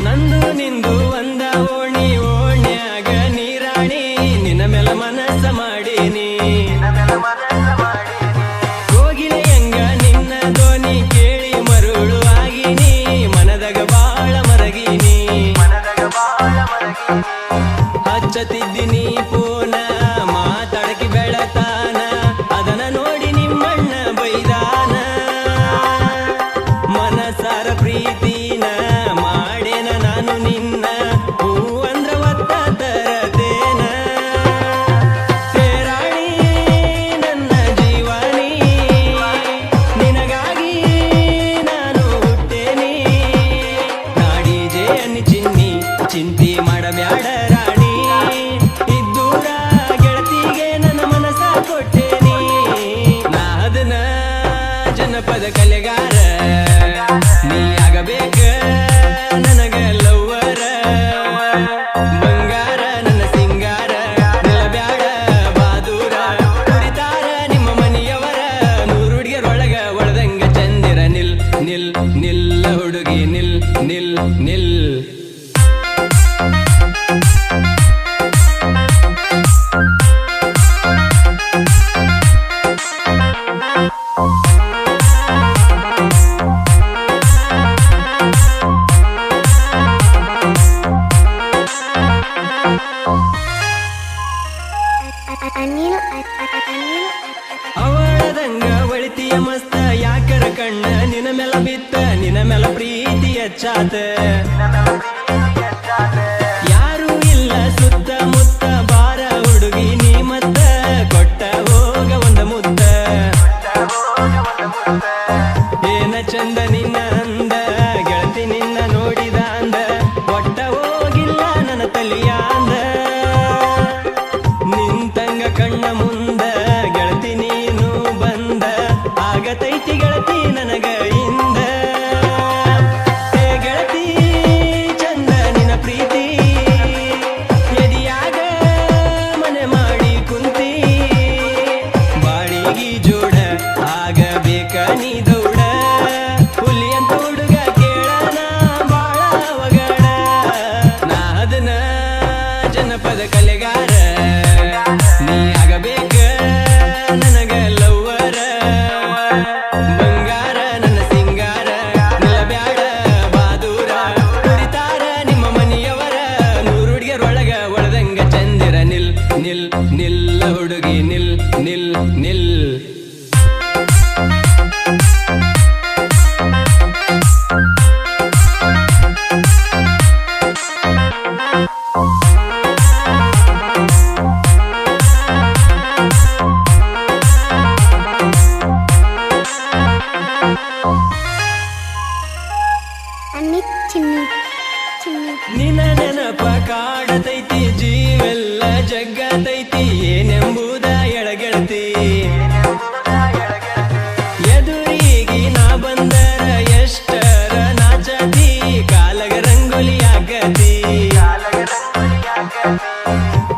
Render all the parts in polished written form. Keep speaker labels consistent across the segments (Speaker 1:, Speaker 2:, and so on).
Speaker 1: ನಂದು ನಿಂದು ಒಂದ ಓಣಿ ಓಣ್ಯಾಗ ನೀರಾಣಿ ನಿನ್ನ ಮೇಲ ಮನಸ್ಸ ಮಾಡೀನಿ ಕೋಗಿಲೆಯಂಗ ನಿನ್ನ ಧ್ವನಿ ಕೇಳಿ ಮರುಳು ಆಗಿನಿ ಮನದಾಗ ಬಾಳ ಮರಗಿನಿ ಹಚ್ಚತಿದ್ದೀನಿ ಪೂನ ಮಾತಾಡಕಿ ಬೆಳತಾನ ಅದನ್ನ ನೋಡಿ ನಿಮ್ಮಣ್ಣ ಬೈದಾನ ಮನಸಾರ ಪ್ರೀತಿನ ಮಾಡೇನ ನಾನು ನಿನ್ನ ಹೂ ಅಂದ್ರ ಒತ್ತ ತರತೇನ ಸೇರಾಣಿ ನನ್ನ ಜೀವನಿ ನಿನಗಾಗಿ ನಾನು ಹುಟ್ಟೇನಿ ನಾಡಿ ಜೇನಿ ಚಿನ್ನಿ ಚಿಂತಿ ಮಾಡಬ್ಯಾಡ ರಾಣಿ ಇದ್ದೂರ ಗೆಳತಿಗೆ ನನ್ನ ಮನಸ ಕೊಟ್ಟೇನಿ ನಾ ಅದನ್ನ ಜನಪದ ಕಲೆಗಾರ ನೀ ಆಗಬೇಕ ನನಗ ಲವ್ವರ ಬಂಗಾರ ನನ್ನ ಸಿಂಗಾರ ನಿಲ್ಲಬ್ಯಾಡ ಬಾದೂರ ಕುರಿತಾರ ನಿಮ್ಮ ಮನೆಯವರ ನೂರು ಹುಡುಗಿಯರೊಳಗ ಒಳದಂಗ ಚಂದಿರ ನಿಲ್ ನಿಲ್ ನಿಲ್ಲ ಹುಡುಗಿ ನಿಲ್ ನಿಲ್ ನಿಲ್ ಅವಳದಂಗ ಒಳಿತಿಯ ಮಸ್ತ ಯಾಕರ ಕಣ್ಣ ನಿನ ಮೇಲ ಬಿತ್ತ ನಿನ ಮೇಲ ಪ್ರೀತಿ ಹೆಚ್ಚಾತ ಯಾರು ಇಲ್ಲ ಸುತ್ತ ಮುತ್ತ ಬಾರ ಹುಡುಗಿ ನೀ ಮತ್ತ ಕೊಟ್ಟ ಹೋಗ ಒಂದ ಮುತ್ತ ಏನ ಚಂದ ನಿನ್ನ ಅಂದ ಗೆಳತಿ ನಿನ್ನ ನೋಡಿದ ಅಂದ ಒಟ್ಟ ಹೋಗಿಲ್ಲ ನನ್ನ ತಲಿಯ ಅಂದ ನಿಂತಂಗ ಕಣ್ಣ ಮುಂದ ಗೆಳತಿ ನೀನು ಬಂದ ಆಗತೈತಿ ಗೆಳತಿ ನನಗ ಇಂದ ಏ ಗೆಳತಿ ಚಂದ ನಿನ್ನ ಪ್ರೀತಿ ಎದಿಯಾಗ ಮನೆ ಮಾಡಿ ಕುಂತಿ ಬಾಳಿಗಿ ಜೋಡ ಆಗಬೇಕ ನೀ ದೌಡ ಹುಲಿ ಅಂತ ಹುಡುಗ ಕೇಳನ ಬಾಳ ಅವಗಡ ನಾ ಅದನ್ನ ಜನಪದ ಕಲೆಗಾರ ನೀ ಆಗಬೇಕ ನನಗ ಲವ್ವರ ಬಂಗಾರ ನನ್ನ ಸಿಂಗಾರ ನಿಲ್ಲಬ್ಯಾಡ ಬಾದೂರ ಕುರಿತಾರ ನಿಮ್ಮ ಮನೆಯವರ ನೂರು ಹುಡುಗಿಯರೊಳಗ ಒಳದಂಗ ಚಂದಿರ ನಿಲ್ ನಿಲ್ ನಿಲ್ಲ ಹುಡುಗಿ ನಿಲ್ ನಿಲ್ ನಿಲ್ ನಿನ್ನ ನೆನಪ ಕಾಡತೈತಿ ಜೀವೆಲ್ಲ ಜಗ್ಗತೈತಿ ಏನೆಂಬುದ ಎಳಗೆಳತಿ ಎದುರಿಗೆ ನಾ ಬಂದರ ಎಷ್ಟರ ನಾಚತಿ ಕಾಲಗ ರಂಗೋಲಿ ಆಗತಿ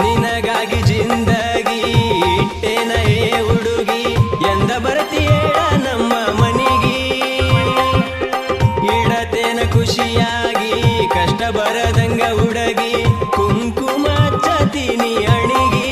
Speaker 1: ನಿನಗಾಗಿ ಜಿಂದಗಿ ಇಟ್ಟೇನ ಏ ಹುಡುಗಿ ಎಂದ ಬರ್ತೀಯೇಳ ನಮ್ಮ ಮನಿಗಿ ಇಡತೇನ ಖುಷಿಯಾಗಿ ಕಷ್ಟ ಬರದಂಗ ಹುಡುಗಿ ಕುಂಕುಮ ಹಚ್ಚತೀನಿ ಅಣಿಗಿ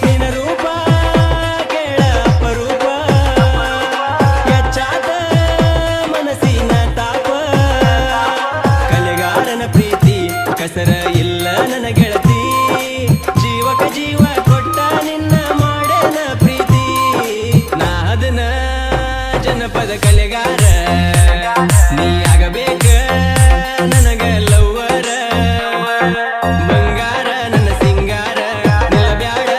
Speaker 1: ನಿನ ರೂಪ ಕೇಳ ಅಪರೂಪ ಹೆಚ್ಚಾದ ಮನಸ್ಸಿನ ತಾಪ ಕಲೆಗಾರನ ಪ್ರೀತಿ ಕಸರ ಇಲ್ಲ ನನ್ನ ಗೆಳತಿ ಜೀವಕ ಜೀವ ಕೊಟ್ಟ ನಿನ್ನ ಮಾಡೇನ ಪ್ರೀತಿ ನಾ ಅದನ್ನ ಜನಪದ ಕಲೆಗಾರ ನೀ ಆಗಬೇಕ ನನಗ ಲವ್ವರ ಬಂಗಾರ ನನ್ನ ಸಿಂಗಾರ ನಿಲ್ಲಬ್ಯಾಡ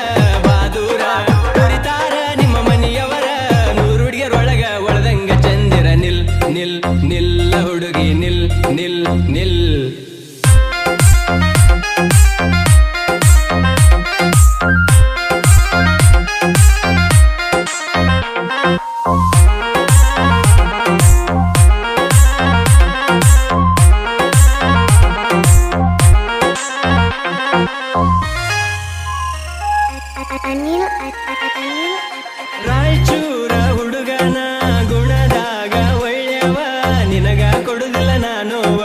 Speaker 1: ಬಾದೂರ ಕುರಿತಾರ ನಿಮ್ಮ ಮನೆಯವರ ನೂರು ಹುಡುಗಿಯರೊಳಗ ಒಳದಂಗ ಚಂದಿರ ನಿಲ್ ನಿಲ್ ನಿಲ್ಲ ಹುಡುಗಿ ನಿಲ್ ನಿಲ್ ನಿಲ್ ರಾಯಚೂರ ಹುಡುಗನ ಗುಣದಾಗ ಒಳ್ಳೆವ ನಿನಗ ಕೊಡುದಿಲ್ಲ ನಾನುವ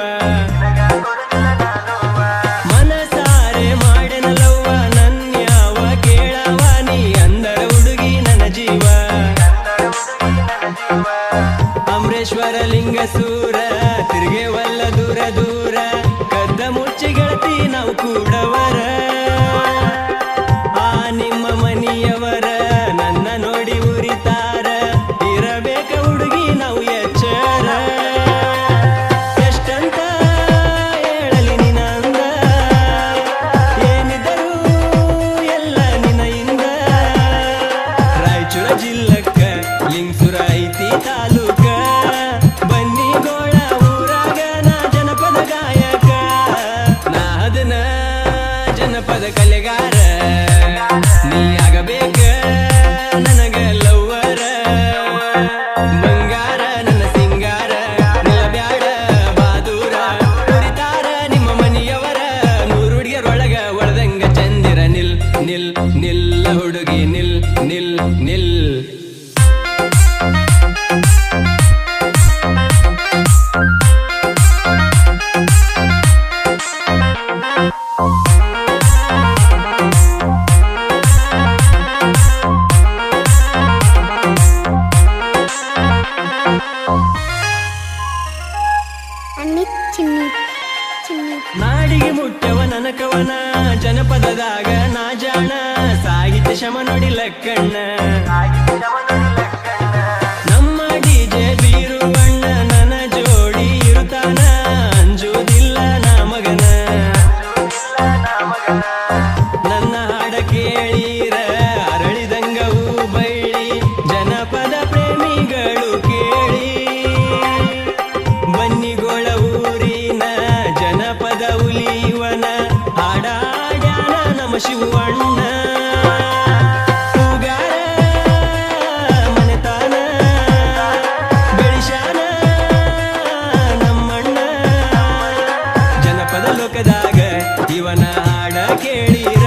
Speaker 2: ಚಿನ್ನಿ ಚಿನ್ನಿ
Speaker 1: ನಾಡಿಗೆ ಮುಟ್ಟವ ನನಕವನ ಜನಪದದಾಗ ನಾ ಜಾಣ ಸಾಹಿತ್ಯ ಶಮ ನೋಡಿ ಲಕ್ಕಣ್ಣ ನಮ್ಮ ಡಿಜೆ ಬೀರುವಣ್ಣ ನನ್ನ ಜೋಡಿ ಇರುತ್ತಾನ ಅಂಜುವುದಿಲ್ಲ ನಾ ಮಗನ ನನ್ನ ಹಾಡ ಕೇಳೀರ ಅರಳಿದಂಗವು ಬೈಳಿ ಜನಪದ ಪ್ರೇಮಿಗಳು ಕೇಳಿ ಬನ್ನಿಗೋಳ ಊರಿನ ಜನಪದ ಉಲಿವನ ಹಾಡಾಡ್ಯಾನ ನಮ್ಮ ಶಿವಣ್ಣ ಹೂಗಾರ ಮನೆತಾನ ಬೆಳಿಶಾನ ನಮ್ಮಣ್ಣ ಜನಪದ ಲೋಕದಾಗ ಇವನ ಹಾಡ ಕೇಳಿರ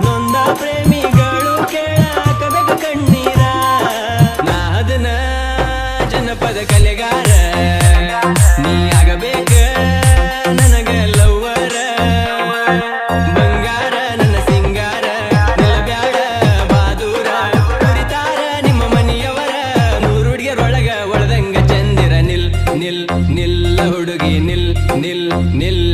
Speaker 1: ನೊಂದ ಪ್ರೇಮಿಗಳು ಕೇಳಾಕಬೇಕು ಕಣ್ಣೀರ ನಾದನ ಜನಪದ ಕಲೆಗಾರ ನೀ ಆಗಬೇಕ ನನಗ ಲವ್ವರ ಬಂಗಾರ ನನ್ನ ಸಿಂಗಾರ ನಿಲ್ಲಬ್ಯಾಡ ಬಾದೂರ ಕುರಿತಾರ ನಿಮ್ಮ ಮನೆಯವರ ನೂರುಡಿಯರೊಳಗ ಒಳದಂಗ ಚಂದಿರ ನಿಲ್ ನಿಲ್ ನಿಲ್ಲ ಹುಡುಗಿ ನಿಲ್ ನಿಲ್ ನಿಲ್ಲ